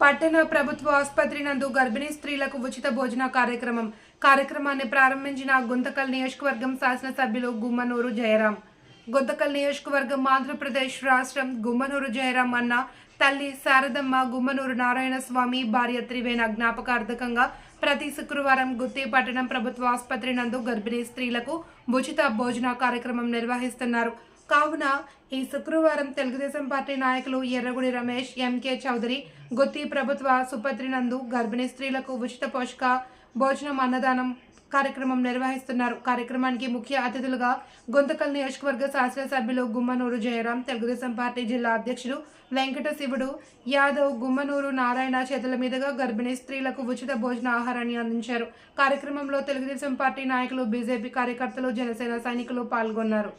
పట్టణ ప్రభుత్వ ఆసుపత్రి నందు గర్భిణీ స్త్రీలకు ఉచిత భోజన కార్యక్రమాన్ని ప్రారంభించిన గుంతకల్ నియోజకవర్గం శాసనసభ్యులు గుమ్మనూరు జయరాం. గుంతకల్ నియోజకవర్గం ఆంధ్రప్రదేశ్ రాష్ట్రం. గుమ్మనూరు జయరాం అన్న తల్లి శారదమ్మ గుమ్మనూరు నారాయణ స్వామి భార్య త్రివేణ జ్ఞాపకార్థకంగా ప్రతి శుక్రవారం గుత్తి పట్టణం ప్రభుత్వ ఆసుపత్రి నందు గర్భిణీ స్త్రీలకు ఉచిత భోజన కార్యక్రమం నిర్వహిస్తున్నారు. కావున ఈ శుక్రవారం తెలుగుదేశం పార్టీ నాయకులు ఎర్రగుడి రమేష్, ఎంకే చౌదరి గుత్తి ప్రభుత్వ ఆసుపత్రి నందు గర్భిణీ స్త్రీలకు ఉచిత పోషక భోజనం అన్నదానం కార్యక్రమం నిర్వహిస్తున్నారు. కార్యక్రమానికి ముఖ్య అతిథులుగా గుంతకల్ నియోజకవర్గ శాసనసభ్యులు గుమ్మనూరు జయరాం, తెలుగుదేశం పార్టీ జిల్లా అధ్యక్షుడు వెంకట శివుడు యాదవ్, గుమ్మనూరు నారాయణ చేతుల మీదుగా గర్భిణీ స్త్రీలకు ఉచిత భోజన ఆహారాన్ని అందించారు. కార్యక్రమంలో తెలుగుదేశం పార్టీ నాయకులు, బీజేపీ కార్యకర్తలు, జనసేన సైనికులు పాల్గొన్నారు.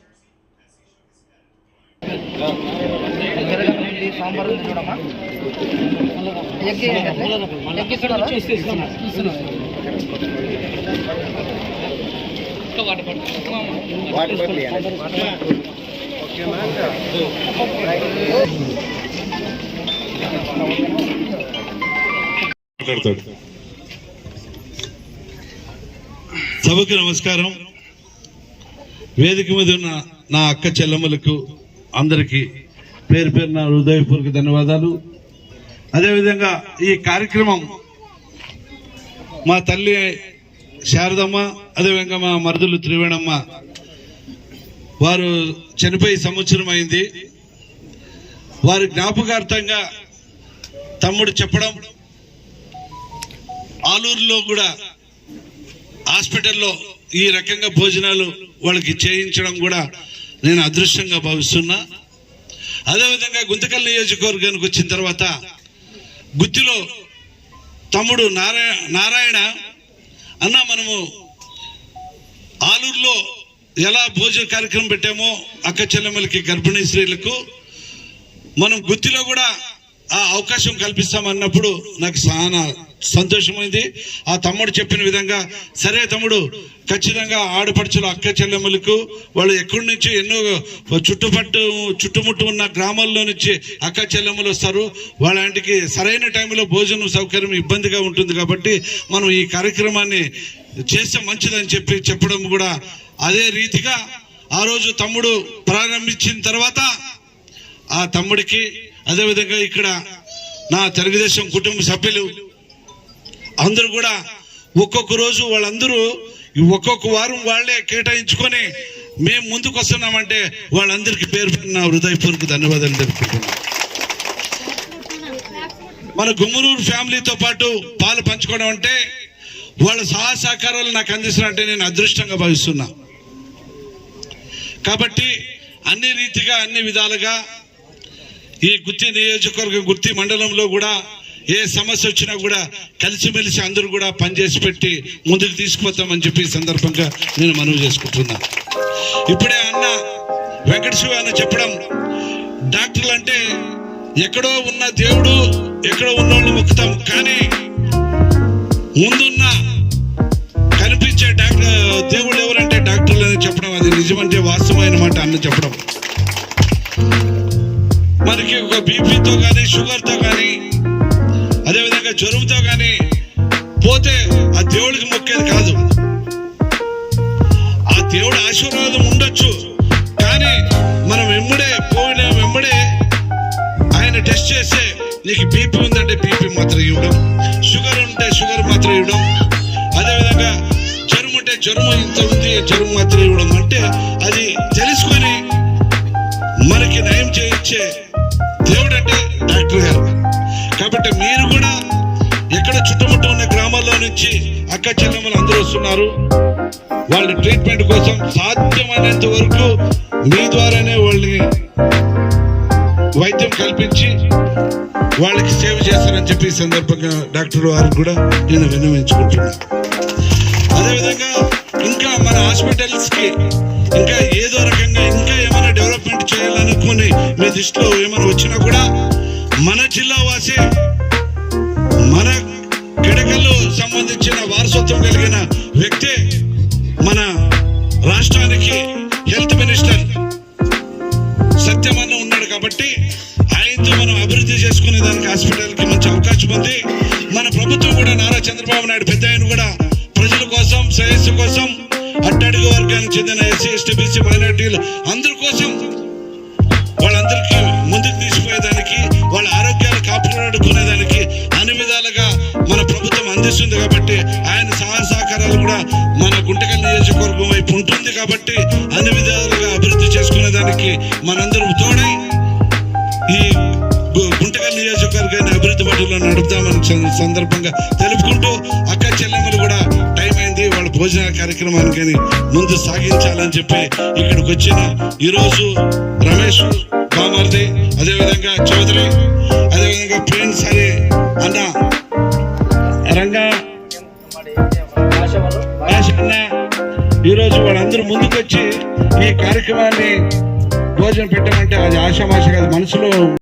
సభకు నమస్కారం. వేదిక మీద ఉన్న నా అక్క చెల్లెమ్మలకు అందరికీ పేరు పేరున హృదయపూర్వక ధన్యవాదాలు. అదేవిధంగా ఈ కార్యక్రమం మా తల్లి శారదమ్మ, అదేవిధంగా మా మరుదులు త్రివేణమ్మ వారు చనిపోయి సంవత్సరం అయింది. వారి జ్ఞాపకార్థంగా తమ్ముడు చెప్పడం, ఆలూరులో కూడా హాస్పిటల్లో ఈ రకంగా భోజనాలు వాళ్ళకి చేయించడం కూడా నేను అదృష్టంగా భావిస్తున్నా. అదేవిధంగా గుంతకల్ నియోజకవర్గానికి వచ్చిన తర్వాత గుత్తిలో తమ్ముడు నారాయణ అన్న, మనము ఆలూరులో ఎలా భోజన కార్యక్రమం పెట్టామో అక్క చెల్లెమ్మలకి, గర్భిణీ స్త్రీలకు మనం గుత్తిలో కూడా ఆ అవకాశం కల్పిస్తామన్నప్పుడు నాకు చాలా సంతోషమైంది. ఆ తమ్ముడు చెప్పిన విధంగా సరే తమ్ముడు, ఖచ్చితంగా ఆడపడుచులు అక్క చెల్లెమ్మలకు వాళ్ళు ఎక్కడి నుంచి ఎన్నో చుట్టుముట్టు ఉన్న గ్రామాల్లో నుంచి అక్క చెల్లెమ్మలు వస్తారు. వాళ్ళంటికి సరైన టైంలో భోజనం సౌకర్యం ఇబ్బందిగా ఉంటుంది కాబట్టి మనం ఈ కార్యక్రమాన్ని చేస్తే మంచిదని చెప్పడం కూడా అదే రీతిగా ఆ రోజు తమ్ముడు ప్రారంభించిన తర్వాత ఆ తమ్ముడికి, అదేవిధంగా ఇక్కడ నా తెలుగుదేశం కుటుంబ సభ్యులు అందరూ కూడా ఒక్కొక్క రోజు వాళ్ళందరూ ఒక్కొక్క వారం వాళ్లే కేటాయించుకొని మేము ముందుకు వస్తున్నామంటే వాళ్ళందరికీ పేరు నా హృదయపూర్వక ధన్యవాదాలు తెలుపుకుంటున్నాం. మన గుమ్మనూరు ఫ్యామిలీతో పాటు పాలు పంచుకోవడం అంటే వాళ్ళ సహాయ సహకారాలు నాకు అందిస్తున్నట్టే నేను అదృష్టంగా భావిస్తున్నా. కాబట్టి అన్ని రీతిగా అన్ని విధాలుగా ఈ గుత్తి నియోజకవర్గం, గుత్తి మండలంలో కూడా ఏ సమస్య వచ్చినా కూడా కలిసిమెలిసి అందరూ కూడా పనిచేసి పెట్టి ముందుకు తీసుకుపోతామని చెప్పి ఈ సందర్భంగా నేను మనవి చేసుకుంటున్నా. ఇప్పుడే అన్న వెంకట శివ అన్న చెప్పడం, డాక్టర్లు అంటే ఎక్కడో ఉన్న దేవుడు, ఎక్కడో ఉన్నోళ్ళు మొక్కుతాం, కానీ ముందున్న కనిపించే దేవుడు ఎవరంటే డాక్టర్లు అని చెప్పడం అది నిజమంటే వాస్తవమైన మాట అన్న చెప్పడం. మనకి ఒక బీపీతో కానీ, షుగర్తో కానీ, అదేవిధంగా జ్వరంతో కానీ పోతే ఆ దేవుడికి మొక్కేది కాదు. ఆ దేవుడు ఆశీర్వాదం ఉండొచ్చు, కానీ మనం వెంబడే ఆయన టెస్ట్ చేస్తే నీకు బీపీ ఉందంటే బీపీ మాత్రం ఇవ్వడం, షుగర్ ఉంటే షుగర్ మాత్రం ఇవ్వడం, అదేవిధంగా జ్వరం ఉంటే జ్వరం ఇంత ఉంది జ్వరం మాత్రం ఇవ్వడం, అంటే అది తెలుసుకొని మనకి నయం చేయించే దేవుడు అంటే డాక్టర్ గారు. కాబట్టి మీరు కూడా ఎక్కడ చుట్టుముట్టు ఉన్న గ్రామాల్లో నుంచి అక్క చెల్లెమ్మలు అందరూ వస్తున్నారు. వాళ్ళ ట్రీట్మెంట్ కోసం సాధ్యమైనంత వరకు మీ ద్వారానే వాళ్ళని వైద్యం కల్పించి వాళ్ళకి సేవ చేస్తారని చెప్పి ఈ సందర్భంగా డాక్టర్ వారికి కూడా నేను విన్నవించుకుంటున్నాను. అదేవిధంగా ఇంకా మన హాస్పిటల్స్ కి ఇంకా ఏదో రకంగా ఇంకా ఏమైనా డెవలప్మెంట్ చేయాలనుకుని మీ దృష్టిలో ఏమైనా వచ్చినా కూడా మన జిల్లా వాసి, మన గిడకల్లో సంబంధించిన వారసత్వం కలిగిన వ్యక్తి మన రాష్ట్రానికి హెల్త్ మినిస్టర్ సత్యమన్న ఉన్నాడు. కాబట్టి ఆయనతో మనం అభివృద్ధి చేసుకునే దానికి హాస్పిటల్కి మంచి అవకాశం ఉంది. మన ప్రభుత్వం కూడా నారా చంద్రబాబు నాయుడు పెద్ద ఆయన కూడా ప్రజల కోసం, శ్రేయస్సు కోసం, అట్టడుగు వర్గానికి చెందిన ఎస్సీ, ఎస్టీ, బీసీ, మైనారిటీలు అందరి కోసం వాళ్ళందరికీ ముందుకు తీసుకుపోయేదానికి, వాళ్ళ ఆరోగ్యాలు కాపాడుకునేదానికి అన్ని విధాలుగా మన ప్రభుత్వం అందిస్తుంది. కాబట్టి ఆయన సహకారాలు కూడా మన గుంటకల్ నియోజకవర్గం వైపు ఉంటుంది. కాబట్టి అన్ని విధాలుగా అభివృద్ధి చేసుకునేదానికి మనందరం తోడై ఈ గుంటకల్ నియోజకవర్గాన్ని అభివృద్ధి బాటలో నడుపుతామని సందర్భంగా తెలుపుకుంటూ, అక్క చెల్లెమ్మలు కూడా టైం అయింది, వాళ్ళ భోజన కార్యక్రమానికి ముందు సాగించాలని చెప్పి ఇక్కడికి వచ్చిన ఈరోజు రమేష్ కామర్ది, అదేవిధంగా చౌదరి, అదేవిధంగా ప్రిన్స్ హరి అన్న, రంగా అన్న, ఈరోజు వాళ్ళందరూ ముందుకొచ్చి ఈ కార్యక్రమాన్ని భోజనం పెట్టమంటే అది ఆషామాష కాదు, మనసులో